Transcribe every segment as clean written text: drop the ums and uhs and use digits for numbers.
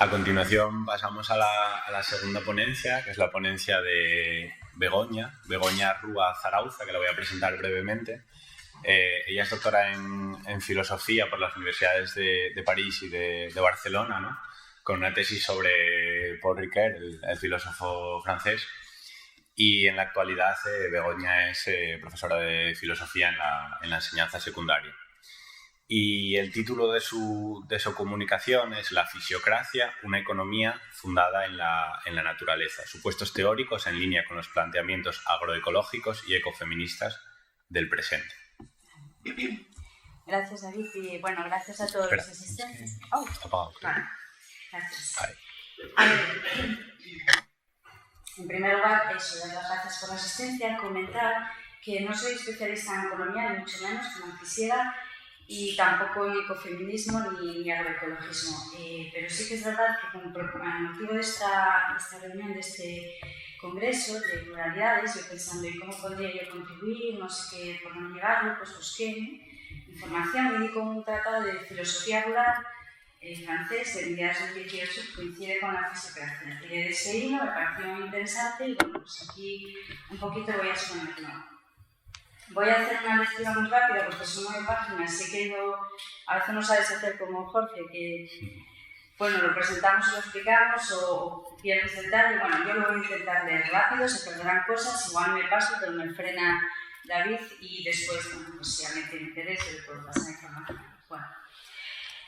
A continuación pasamos a la segunda ponencia, que es la ponencia de Begoña Rúa Zarauza, que la voy a presentar brevemente. Ella es doctora en filosofía por las universidades de París y de Barcelona, ¿no? Con una tesis sobre Paul Ricoeur, el filósofo francés. Y en la actualidad Begoña es profesora de filosofía en la enseñanza secundaria. Y el título de su comunicación es La fisiocracia, una economía fundada en la naturaleza, supuestos teóricos en línea con los planteamientos agroecológicos y ecofeministas del presente. Gracias, David, y bueno, gracias a todos los asistentes. Gracias. En primer lugar, dar las gracias por la asistencia, comentar que no soy especialista en economía, ni mucho menos, como quisiera, y tampoco en ecofeminismo ni agroecologismo. Pero sí que es verdad que con el motivo de esta reunión, de este congreso de pluralidades, yo pensando en cómo podría yo contribuir, no sé qué, por dónde llevarlo, pues busqué información y di con un tratado de filosofía rural francés de mediados del 18 que coincide con la fisiocracia. Tiré de ese hilo, me pareció muy interesante y bueno, pues aquí un poquito voy a exponerlo. Voy a hacer una lectura muy rápida porque son 9 páginas. Sé que a veces no sabes hacer como Jorge, que bueno, lo presentamos y lo explicamos o pierdes detalle. Bueno, yo lo voy a intentar leer rápido, se perderán cosas, igual me paso, pero me frena David y después, bueno, pues si a alguien tiene interés, le puedo pasar información. Bueno.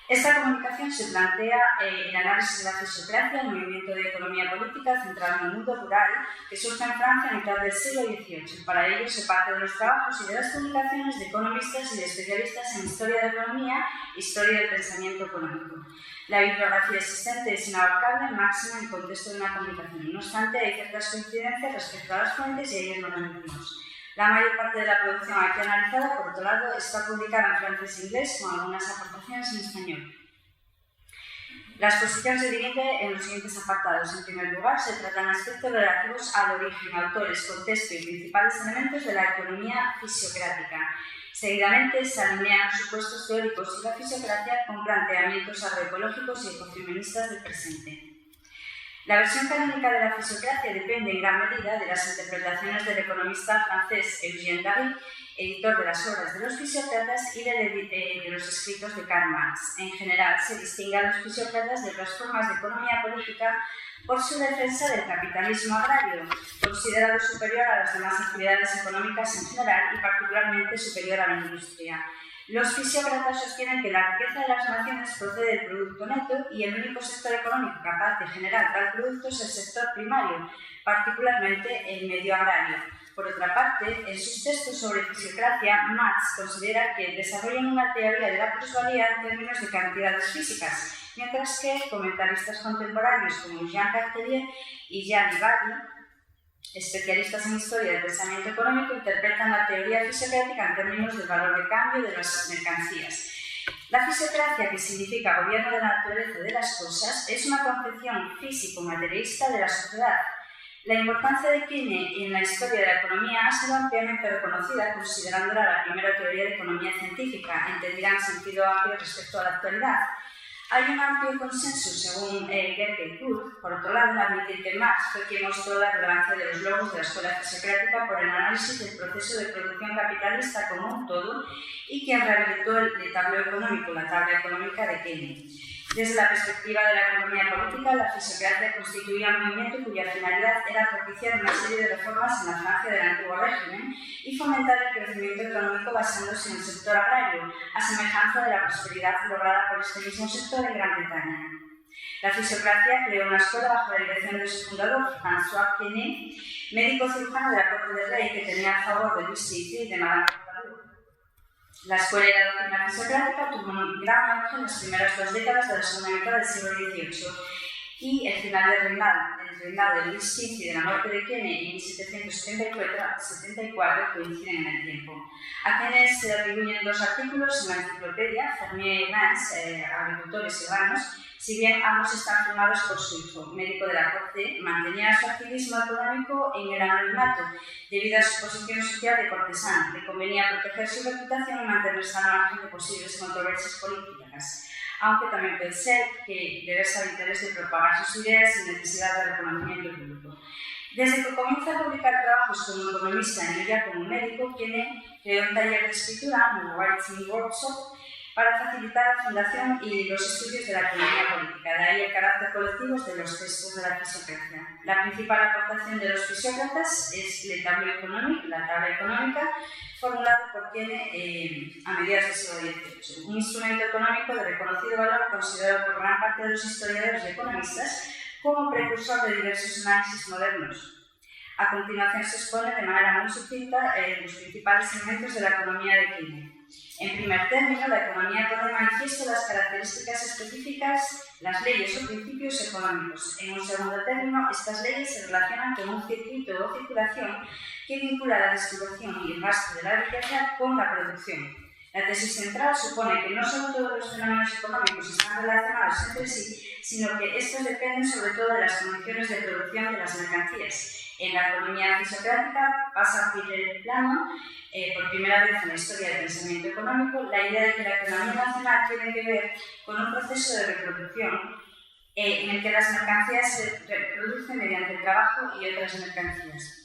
Esta comunicación se plantea el análisis de la fisiocracia, el movimiento de economía política centrado en el mundo rural que surge en Francia a mitad del siglo XVIII. Para ello se parte de los trabajos y de las publicaciones de economistas y de especialistas en historia de la economía e historia del pensamiento económico. La bibliografía existente es inabarcable, máxima en el contexto de una comunicación. No obstante, hay ciertas coincidencias respecto a las fuentes y ellas no las mencionamos. La mayor parte de la producción aquí analizada, por otro lado, está publicada en francés e inglés con algunas aportaciones en español. La exposición se divide en los siguientes apartados. En primer lugar, se tratan aspectos relativos al origen, autores, contexto y principales elementos de la economía fisiocrática. Seguidamente, se alinean supuestos teóricos y la fisiocracia con planteamientos agroecológicos y ecofeministas del presente. La versión canónica de la fisiocracia depende en gran medida de las interpretaciones del economista francés Eugène David, editor de las obras de los fisiócratas y de los escritos de Karl Marx. En general, se distingue a los fisiócratas de otras formas de economía política por su defensa del capitalismo agrario, considerado superior a las demás actividades económicas en general y particularmente superior a la industria. Los fisiócratas sostienen que la riqueza de las naciones procede del producto neto y el único sector económico capaz de generar tal producto es el sector primario, particularmente el medio agrario. Por otra parte, en sus textos sobre fisiocracia, Marx considera que desarrollan una teoría de la plusvalía en términos de cantidades físicas, mientras que comentaristas contemporáneos como Jean Cartelier y Jean Livadi, especialistas en historia del pensamiento económico, interpretan la teoría fisiocrática en términos del valor de cambio de las mercancías. La fisiocracia, que significa gobierno de la naturaleza de las cosas, es una concepción físico-materialista de la sociedad. La importancia de Keynes en la historia de la economía ha sido ampliamente reconocida, considerándola la primera teoría de economía científica, entendida en sentido amplio respecto a la actualidad. Hay un amplio consenso, según Gerke Kurz, por otro lado, admitir que Marx fue quien mostró la relevancia de los logros de la escuela fisiocrática por el análisis del proceso de producción capitalista como un todo y quien rehabilitó el tablero económico, la tabla económica de Keynes. Desde la perspectiva de la economía política, la fisiocracia constituía un movimiento cuya finalidad era propiciar una serie de reformas en la Francia del antiguo régimen y fomentar el crecimiento económico basándose en el sector agrario, a semejanza de la prosperidad lograda por este mismo sector en Gran Bretaña. La fisiocracia creó una escuela bajo la dirección de su fundador, François Quesnay, médico cirujano de la corte del rey que tenía a favor de Luis XVI y de Madame Pompadour. La escuela de la doctrina fisiocrática tuvo un gran auge en las primeras 2 décadas de la segunda mitad del siglo XVIII y el final del reinado de Luis XV y de la muerte de Quesnay en 1774 coinciden en el tiempo. A Quesnay se le atribuyen 2 artículos en la enciclopedia Fermier y Vance, Agricultores y Ranos, si bien ambos están firmados por su hijo, médico de la corte, mantenía su activismo económico en el anonimato debido a su posición social de cortesano. Le convenía proteger su reputación y mantenerse al margen de posibles controversias políticas. aunque también puede ser que debe ser interés de propagar sus ideas sin necesidad de reconocimiento público. Desde que comienza a publicar trabajos como economista y ya como médico, creó un taller de escritura, un Writing Workshop, para facilitar la fundación y los estudios de la economía política. De ahí el carácter colectivo de los textos de la fisiocracia. La principal aportación de los fisiócratas es la tabla económica, formulada por Keynes a mediados del siglo XVIII, un instrumento económico de reconocido valor considerado por gran parte de los historiadores y economistas como precursor de diversos análisis modernos. A continuación se expone de manera muy sucinta los principales elementos de la economía de Keynes. En primer término, la economía pone de manifiesto las características específicas, las leyes o principios económicos. En un segundo término, estas leyes se relacionan con un circuito o circulación que vincula la distribución y el gasto de la riqueza con la producción. La tesis central supone que no solo todos los fenómenos económicos están relacionados entre sí, sino que estos dependen sobre todo de las condiciones de producción de las mercancías. En la economía fisiocrática pasa a primer plano, por primera vez en la historia del pensamiento económico, la idea de que la economía nacional tiene que ver con un proceso de reproducción en el que las mercancías se reproducen mediante el trabajo y otras mercancías.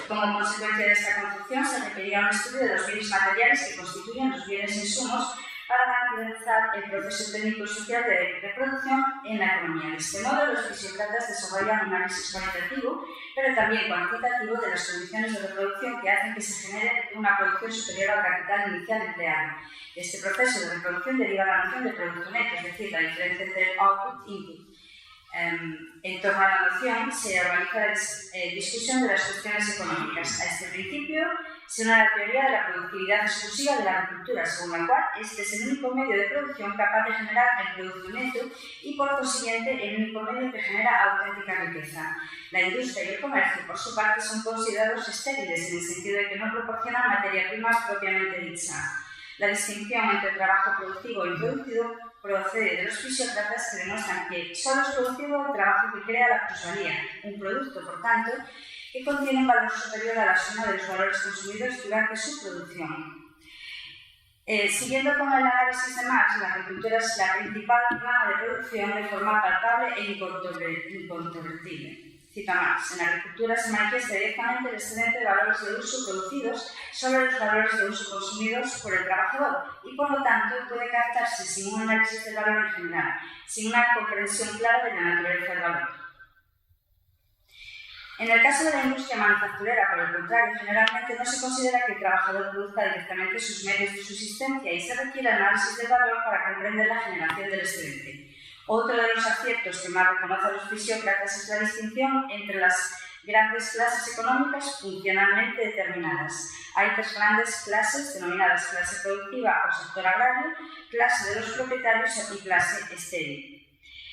Como consecuencia de esta construcción, se requería un estudio de los bienes materiales que constituyen los bienes insumos para garantizar el proceso técnico y social de reproducción en la economía. De este modo, los fisiócratas desarrollan un análisis cualitativo, pero también cuantitativo de las condiciones de reproducción que hacen que se genere una producción superior al capital inicial empleado. De este proceso de reproducción deriva la noción de producto neto, es decir, la diferencia entre el output e input. En torno a la noción se organiza la discusión de las cuestiones económicas. A este principio se une la teoría de la productividad exclusiva de la agricultura, según la cual este es el único medio de producción capaz de generar el producto neto y, por consiguiente, el único medio que genera auténtica riqueza. La industria y el comercio, por su parte, son considerados estériles en el sentido de que no proporcionan materia prima propiamente dicha. La distinción entre trabajo productivo e improductivo procede de los fisiócratas, que demuestran que solo es productivo el trabajo que crea la plusvalía, un producto, por tanto, que contiene un valor superior a la suma de los valores consumidos durante su producción. Siguiendo con el análisis de Marx, la agricultura es la principal rama de producción de forma palpable e incontrovertible. Cita Marx: en la agricultura se manifiesta directamente el excedente de valores de uso producidos sobre los valores de uso consumidos por el trabajador y, por lo tanto, puede captarse sin un análisis del valor en general, sin una comprensión clara de la naturaleza del valor. En el caso de la industria manufacturera, por el contrario, generalmente no se considera que el trabajador produzca directamente sus medios de subsistencia y se requiere el análisis del valor para comprender la generación del excedente. Otro de los aciertos que más reconocen los fisiócratas es la distinción entre las grandes clases económicas funcionalmente determinadas. Hay tres grandes clases denominadas clase productiva o sector agrario, clase de los propietarios y clase estéril.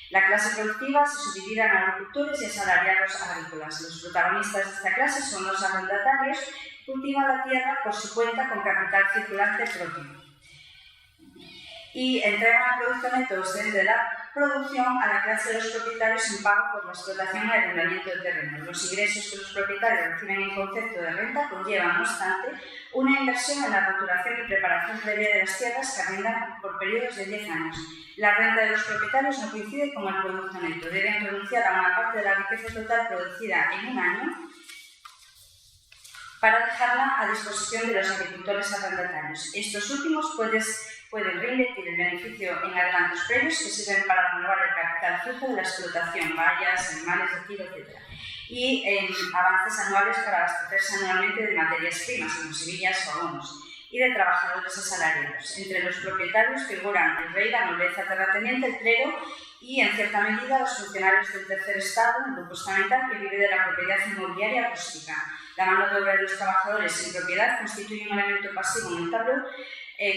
La clase productiva se subdivide en agricultores y asalariados agrícolas. Los protagonistas de esta clase son los arrendatarios que cultivan la tierra por su cuenta con capital circulante propio y entregan el producto neto excedente de la producción a la clase de los propietarios en pago por la explotación y arrendamiento de terrenos. Los ingresos que los propietarios reciben en concepto de renta conllevan, no obstante, una inversión en la roturación y preparación previa de las tierras que arrendan por periodos de 10 años. La renta de los propietarios no coincide con el producto neto. Deben renunciar a una parte de la riqueza total producida en un año para dejarla a disposición de los agricultores arrendatarios. Estos últimos pueden reinvertir el beneficio en adelantos previos que sirven para renovar el capital fijo de la explotación, vallas, animales de tiro, etc. Y en avances anuales para abastecerse anualmente de materias primas, como semillas o abonos, y de trabajadores asalariados. Entre los propietarios figuran el rey, la nobleza terrateniente, el clero y, en cierta medida, los funcionarios del tercer estado, un grupo estamental que vive de la propiedad inmobiliaria rústica. La mano de obra de los trabajadores sin propiedad constituye un elemento pasivo en el tablero,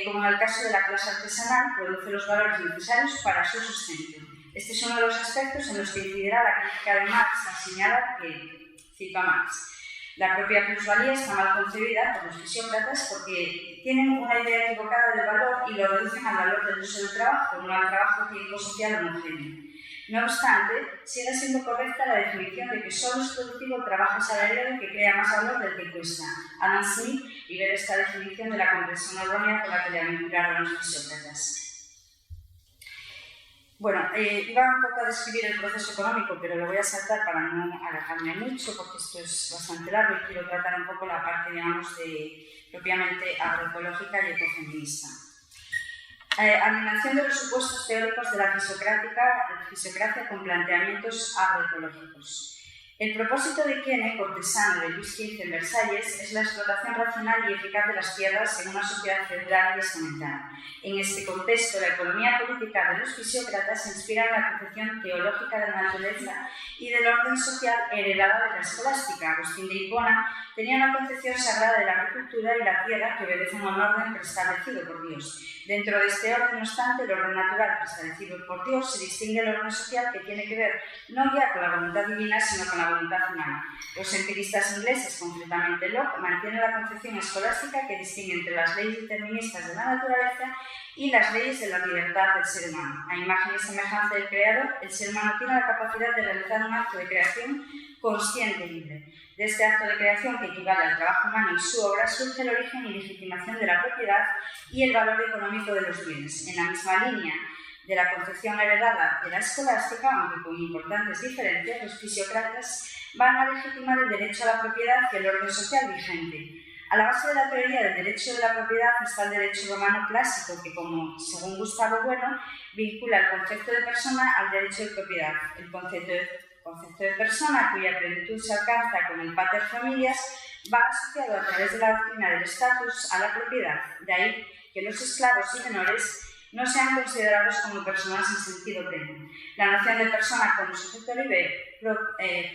como en el caso de la clase artesanal, produce los valores necesarios para su sustento. Este es uno de los aspectos en los que incidirá la crítica de Marx, al señalar que, cito a Marx, la propia plusvalía está mal concebida por los fisiócratas porque tienen una idea equivocada del valor y lo reducen al valor del uso del trabajo, no al trabajo tiempo social homogéneo. No obstante, sigue siendo correcta la definición de que solo es productivo el trabajo asalariado que crea más valor del que cuesta. Adam Smith libera esta definición de la comprensión errónea con la que le vincularon los fisiócratas. Bueno, iba un poco a describir el proceso económico, pero lo voy a saltar para no alargarme mucho, porque esto es bastante largo y quiero tratar un poco la parte, digamos, propiamente agroecológica y ecofeminista. Alineación de los supuestos teóricos de la fisiocracia con planteamientos agroecológicos. El propósito de Quene, cortesano de Luis XV en Versalles, es la explotación racional y eficaz de las tierras en una sociedad feudal y estamental. En este contexto, la economía política de los fisiócratas se inspira en la concepción teológica de la naturaleza y del orden social heredada de la escolástica. Agustín de Hipona tenía una concepción sagrada de la agricultura y la tierra que obedecen a un orden preestablecido por Dios. Dentro de este orden, no obstante, el orden natural preestablecido por Dios se distingue del orden social que tiene que ver no ya con la voluntad divina, sino con la voluntad humana. Los empiristas ingleses, concretamente Locke, mantienen la concepción escolástica que distingue entre las leyes deterministas de la naturaleza y las leyes de la libertad del ser humano. A imagen y semejanza del Creador, el ser humano tiene la capacidad de realizar un acto de creación consciente y libre. De este acto de creación, que equivale al trabajo humano y su obra, surge el origen y legitimación de la propiedad y el valor económico de los bienes. En la misma línea de la concepción heredada de la escolástica, aunque con importantes diferencias, los fisiócratas van a legitimar el derecho a la propiedad y el orden social vigente. A la base de la teoría del derecho de la propiedad está el derecho romano clásico, que, como según Gustavo Bueno, vincula el concepto de persona al derecho de propiedad. El concepto de persona, cuya plenitud se alcanza con el pater familias, va asociado a través de la doctrina del estatus a la propiedad. De ahí que los esclavos y menores no sean considerados como personas en sentido pleno. La noción de persona como sujeto libre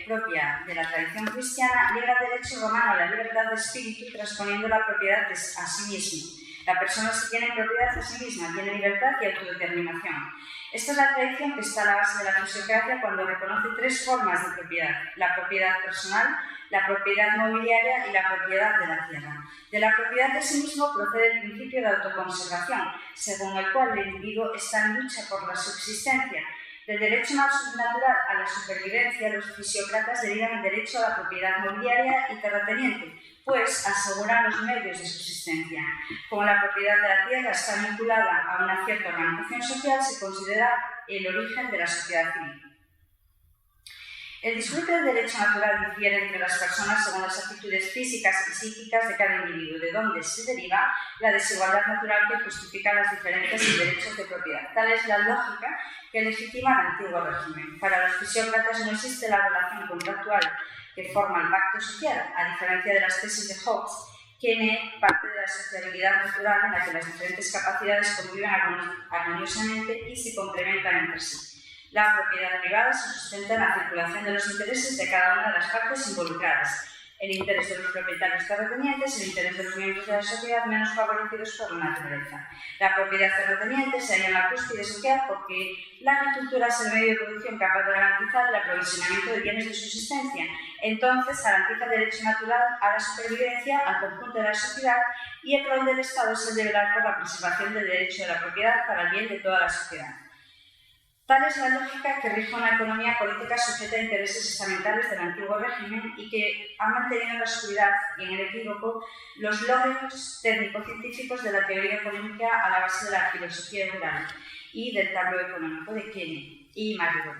propia de la tradición cristiana liga el derecho romano a la libertad de espíritu, transponiendo la propiedad a sí mismo. La persona, si tiene propiedad a sí misma, tiene libertad y autodeterminación. Esta es la tradición que está a la base de la fisiocracia cuando reconoce tres formas de propiedad: la propiedad personal, la propiedad mobiliaria y la propiedad de la tierra. De la propiedad de sí mismo procede el principio de autoconservación, según el cual el individuo está en lucha por la subsistencia. Del derecho natural a la supervivencia, los fisiócratas derivan el derecho a la propiedad mobiliaria y terrateniente, pues aseguran los medios de subsistencia. Como la propiedad de la tierra está vinculada a una cierta organización social, se considera el origen de la sociedad civil. El disfrute del derecho natural difiere entre las personas según las actitudes físicas y psíquicas de cada individuo, de donde se deriva la desigualdad natural que justifica las diferencias en derechos de propiedad. Tal es la lógica que legitima el antiguo régimen. Para los fisiócratas no existe la relación contractual que forma el pacto social, a diferencia de las tesis de Hobbes, que parte de la sociabilidad natural en la que las diferentes capacidades conviven armoniosamente y se complementan entre sí. La propiedad privada se sustenta en la circulación de los intereses de cada una de las partes involucradas: el interés de los propietarios terratenientes, el interés de los miembros de la sociedad menos favorecidos por la naturaleza. La propiedad terrateniente se halla en la cúspide social porque la agricultura es el medio de producción capaz de garantizar el aprovisionamiento de bienes de subsistencia. Entonces garantiza el derecho natural a la supervivencia al conjunto de la sociedad, y el rol del Estado es el de velar por la preservación del derecho de la propiedad para el bien de toda la sociedad. Tal es la lógica que rige una economía política sujeta a intereses estamentales del antiguo régimen y que ha mantenido en la oscuridad y en el equívoco los logros técnico-científicos de la teoría económica a la base de la filosofía rural y del tablero económico de Quene y Marigot.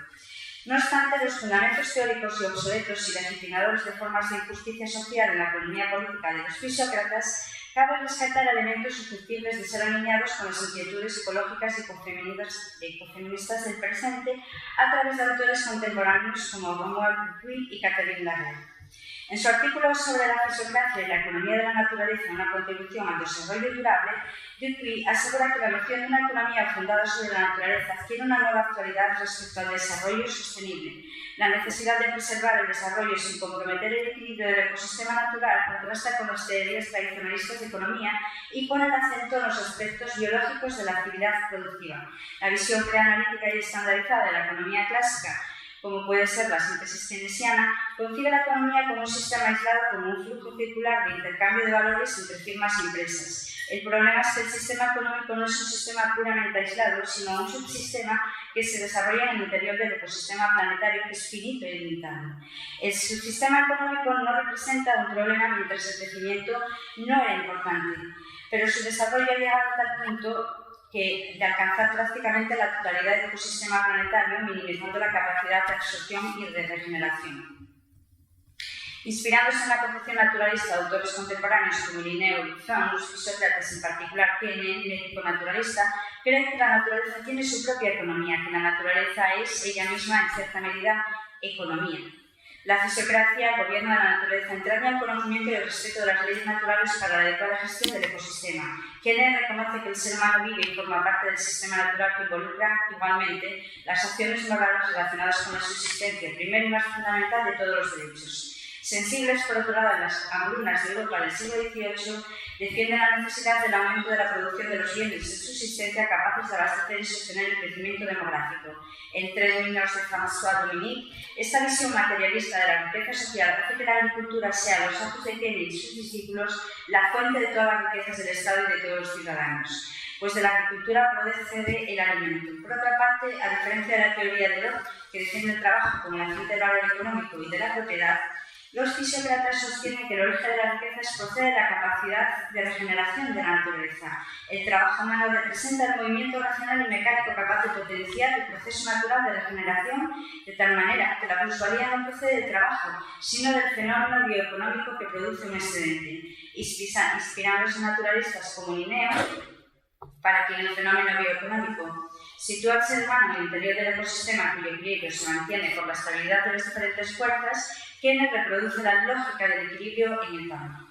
No obstante, los fundamentos teóricos y obsoletos y legitimadores de formas de injusticia social en la economía política de los fisiócratas, cabe rescatar elementos susceptibles de ser alineados con las inquietudes ecológicas y ecofeministas del presente a través de autores contemporáneos como Romuald Dupuy y Catherine Larrey. En su artículo sobre la fisiocracia y la economía de la naturaleza, una contribución al desarrollo durable, Dupuy asegura que la noción de una economía fundada sobre la naturaleza adquiere una nueva actualidad respecto al desarrollo sostenible. La necesidad de preservar el desarrollo sin comprometer el equilibrio del ecosistema natural contrasta con las teorías tradicionalistas de economía y pone el acento en los aspectos biológicos de la actividad productiva. La visión preanalítica y estandarizada de la economía clásica, como puede ser la síntesis keynesiana, concibe la economía como un sistema aislado, como un flujo circular de intercambio de valores entre firmas y empresas. El problema es que el sistema económico no es un sistema puramente aislado, sino un subsistema que se desarrolla en el interior del ecosistema planetario, que es finito y limitado. El subsistema económico no representa un problema mientras el crecimiento no era importante, pero su desarrollo ha llegado a tal punto de alcanzar prácticamente la totalidad del ecosistema planetario, minimizando la capacidad de absorción y de regeneración. Inspirándose en la concepción naturalista de autores contemporáneos como Linneo y Buffon, y Sócrates en particular, Quine, médico naturalista, cree que la naturaleza tiene su propia economía, que la naturaleza es ella misma, en cierta medida, economía. La fisiocracia, el gobierno de la naturaleza, entraña el conocimiento y el respeto de las leyes naturales para la adecuada gestión del ecosistema. Quine reconoce que el ser humano vive y forma parte del sistema natural que involucra igualmente las acciones morales relacionadas con la subsistencia, primero y más fundamental de todos los derechos. Sensibles, por otro lado, a las hambrunas de Europa del siglo XVIII, defienden la necesidad del aumento de la producción de los bienes de subsistencia capaces de abastecer y sostener el crecimiento demográfico. En términos de François Dominique, esta visión materialista de la riqueza social hace que la agricultura sea, a los ojos de Quine y sus discípulos, la fuente de todas las riquezas del Estado y de todos los ciudadanos, pues de la agricultura procede el alimento. Por otra parte, a diferencia de la teoría de Locke, que defiende el trabajo como la fuente del valor económico y de la propiedad, los fisiócratas sostienen que el origen de las riquezas procede de la capacidad de regeneración de la naturaleza. El trabajo humano representa el movimiento racional y mecánico capaz de potenciar el proceso natural de regeneración, de tal manera que la plusvalía no procede del trabajo, sino del fenómeno bioeconómico que produce un excedente. Inspirándose en naturalistas como Linneo, para quien el fenómeno bioeconómico sitúa al ser humano en el interior del ecosistema cuyo equilibrio se mantiene por la estabilidad de las diferentes fuerzas, Quine reproduce la lógica del equilibrio en el campo.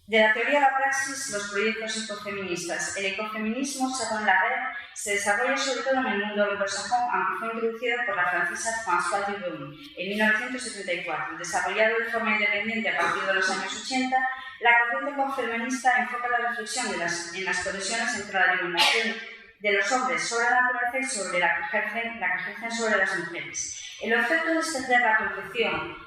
De la teoría a la praxis, los proyectos ecofeministas. El ecofeminismo, según Laguerre, se desarrolla sobre todo en el mundo anglosajón, aunque fue introducido por la francesa Françoise Dubon en 1974. Desarrollado de forma independiente a partir de los años 80, la corriente ecofeminista enfoca la reflexión en las conexiones entre la dominación de los hombres sobre la naturaleza y sobre la que ejercen sobre las mujeres. El objeto de extender la concepción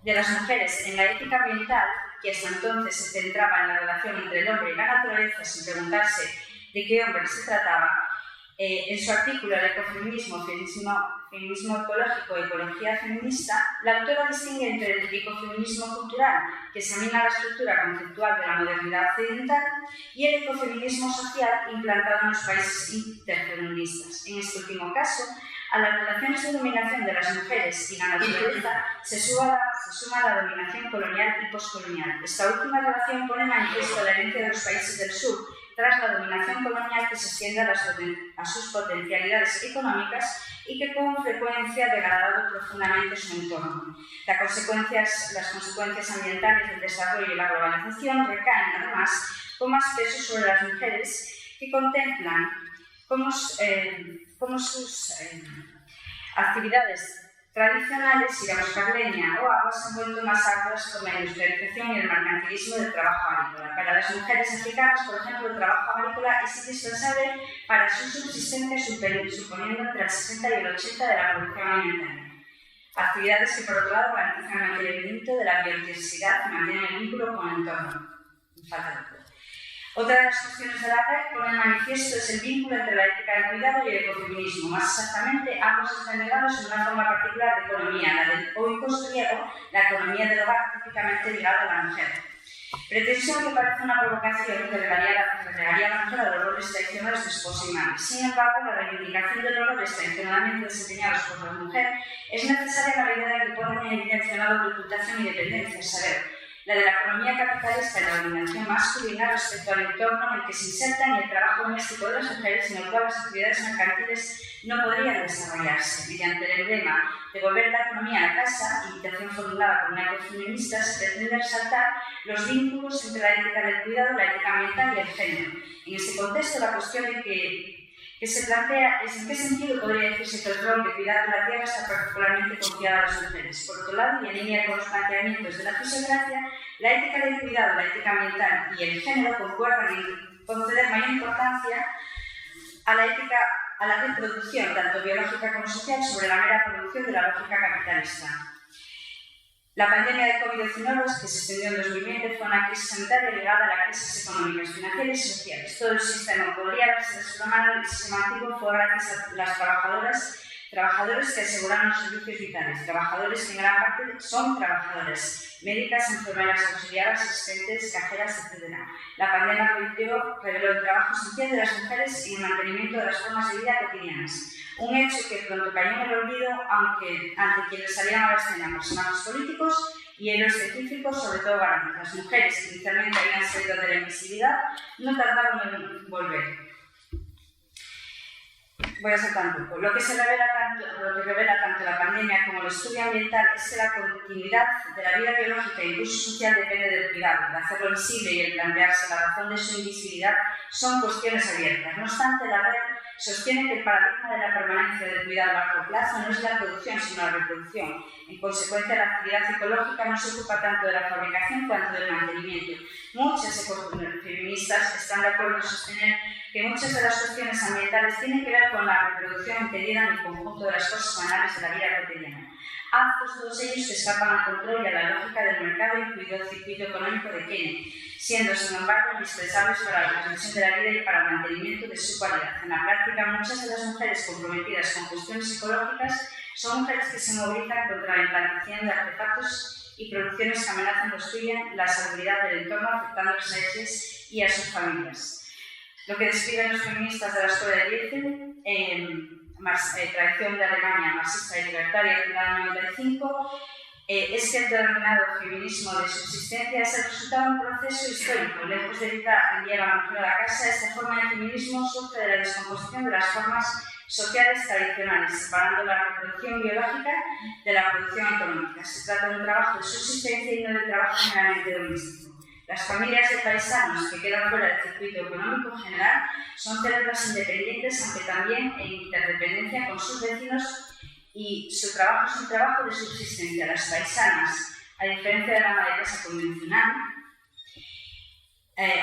de las mujeres en la ética ambiental, que hasta entonces se centraba en la relación entre el hombre y la naturaleza sin preguntarse de qué hombre se trataba, en su artículo El ecofeminismo, feminismo ecológico, ecología feminista, la autora distingue entre el ecofeminismo cultural, que examina la estructura conceptual de la modernidad occidental, y el ecofeminismo social implantado en los países interfeministas. En este último caso, a las relaciones de dominación de las mujeres y la naturaleza se suma la dominación colonial y poscolonial. Esta última relación pone manifiesto la herencia de los países del sur tras la dominación colonial que se extiende a sus potencialidades económicas y que con frecuencia ha degradado profundamente su entorno. Las consecuencias ambientales del desarrollo y la globalización recaen además con más peso sobre las mujeres que contemplan cómo sus actividades tradicionales, ir a buscar leña o agua, se han vuelto más arduas con la industrialización y el mercantilismo del trabajo agrícola. Para las mujeres africanas, por ejemplo, el trabajo agrícola es indispensable para su subsistencia, suponiendo entre el 60 y el 80% de la producción alimentaria. Actividades que, por otro lado, garantizan el mantenimiento de la biodiversidad y mantienen el vínculo con el entorno. Otra de las cuestiones de la red pone en manifiesto es el vínculo entre la ética del cuidado y el ecofeminismo. Más exactamente, ambos están ligados en una forma particular de economía, la del oikos griego, la economía del hogar típicamente ligada a la mujer. Pretensión que parece una provocación que relegaría a la mujer a los roles tradicionales de esposa y madre. Sin embargo, la reivindicación de los roles tradicionalmente desempeñados por la mujer es necesaria en la medida en que ponen en evidencia una doble ocultación y dependencia, saber, la de la economía capitalista y la dominación masculina respecto al entorno en el que se insertan y el trabajo doméstico de las mujeres, en el cual las actividades mercantiles no podrían desarrollarse. Mediante el emblema de volver la economía a casa, invitación formulada por una ecofeminista, se pretende resaltar los vínculos entre la ética del cuidado, la ética ambiental y el género. En este contexto, la cuestión que se plantea es en qué sentido podría decirse que el rol de cuidar de la tierra está particularmente confiado a las mujeres. Por otro lado, y en línea con los planteamientos de la fisiocracia, la ética del cuidado, la ética ambiental y el género concuerdan en conceder mayor importancia a la reproducción, tanto biológica como social, sobre la mera producción de la lógica capitalista. La pandemia de COVID-19, que se extendió en 2020, fue una crisis sanitaria ligada a las crisis económicas, financieras y sociales. Todo el sistema podría haberse desplomado y el sistema antiguo fue gracias a las trabajadoras trabajadores que aseguran los servicios vitales, trabajadores que en gran parte son trabajadoras, médicas, enfermeras, auxiliares, asistentes, cajeras, etc. La pandemia reveló el trabajo esencial de las mujeres y el mantenimiento de las formas de vida cotidianas. Un hecho que pronto cayó en el olvido, aunque ante quienes salieron a la escena personajes políticos y héroes científicos, sobre todo varones. Las mujeres, que inicialmente habían salido de la invisibilidad, no tardaron en volver. Voy a saltar un poco. Lo que revela tanto la pandemia como el estudio ambiental es que la continuidad de la vida biológica e incluso social depende del cuidado. El hacerlo visible y el plantearse la razón de su invisibilidad son cuestiones abiertas. No obstante, la red sostiene que el paradigma de la permanencia del cuidado a largo plazo no es la producción, sino la reproducción. En consecuencia, la actividad ecológica no se ocupa tanto de la fabricación cuanto del mantenimiento. Muchas ecofeministas están de acuerdo en sostener que muchas de las cuestiones ambientales tienen que ver con la reproducción entendida en el conjunto de las cosas banales de la vida cotidiana. Actos todos ellos que escapan al control y a la lógica del mercado, incluido el circuito económico de Keynes, siendo, sin embargo, indispensables para la transmisión de la vida y para el mantenimiento de su cualidad. En la práctica, muchas de las mujeres comprometidas con cuestiones ecológicas son mujeres que se movilizan contra la implantación de artefactos y producciones que amenazan o destruyen la salubridad del entorno, afectando a las especies y a sus familias. Lo que describen los feministas de la escuela de Liefeld, tradición de Alemania marxista y libertaria del año 95, es que el denominado feminismo de subsistencia es el resultado de un proceso histórico. Lejos de enviar a la mujer a la casa, esta forma de feminismo surge de la descomposición de las formas sociales tradicionales, separando la reproducción biológica de la producción económica. Se trata de un trabajo de subsistencia y no de trabajo meramente doméstico. Las familias de paisanos que quedan fuera del circuito económico general son células independientes, aunque también en interdependencia con sus vecinos, y su trabajo es un trabajo de subsistencia. Las paisanas, a diferencia de la ama de casa convencional,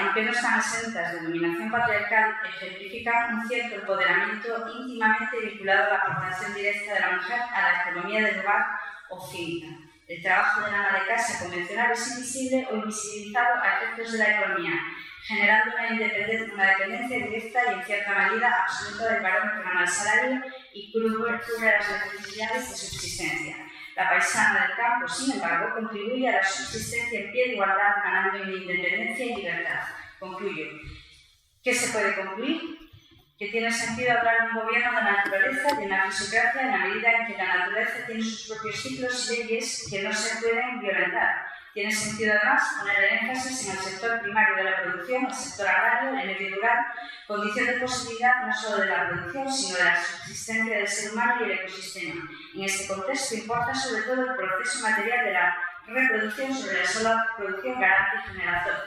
aunque no están exentas de dominación patriarcal, ejemplifican un cierto empoderamiento íntimamente vinculado a la aportación directa de la mujer a la economía del hogar o finca. El trabajo de la ama de casa convencional es invisible o invisibilizado a efectos de la economía, generando una dependencia directa y, en cierta medida, absoluta del varón que gana el salario y cubre las necesidades de subsistencia. La paisana del campo, sin embargo, contribuye a la subsistencia en pie de igualdad, ganando en independencia y libertad. Concluyo. ¿Qué se puede concluir? Que tiene sentido hablar de un gobierno de la naturaleza, de una fisiocracia, en la medida en que la naturaleza tiene sus propios ciclos y leyes que no se pueden violentar. Tiene sentido, además, poner el énfasis en el sector primario de la producción, el sector agrario, el medio rural, condición de posibilidad no solo de la producción, sino de la subsistencia del ser humano y el ecosistema. En este contexto importa sobre todo el proceso material de la reproducción sobre la sola producción garante y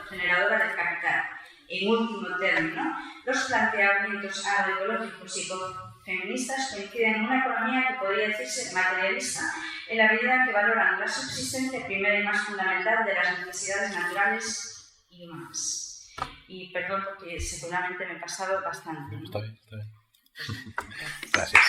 generadora del capital. En último término, los planteamientos agroecológicos y ecofeministas coinciden en una economía que podría decirse materialista, en la medida en que valoran la subsistencia primera y más fundamental de las necesidades naturales y humanas. Y perdón porque seguramente me he pasado bastante, ¿no? Está bien, está bien. Gracias.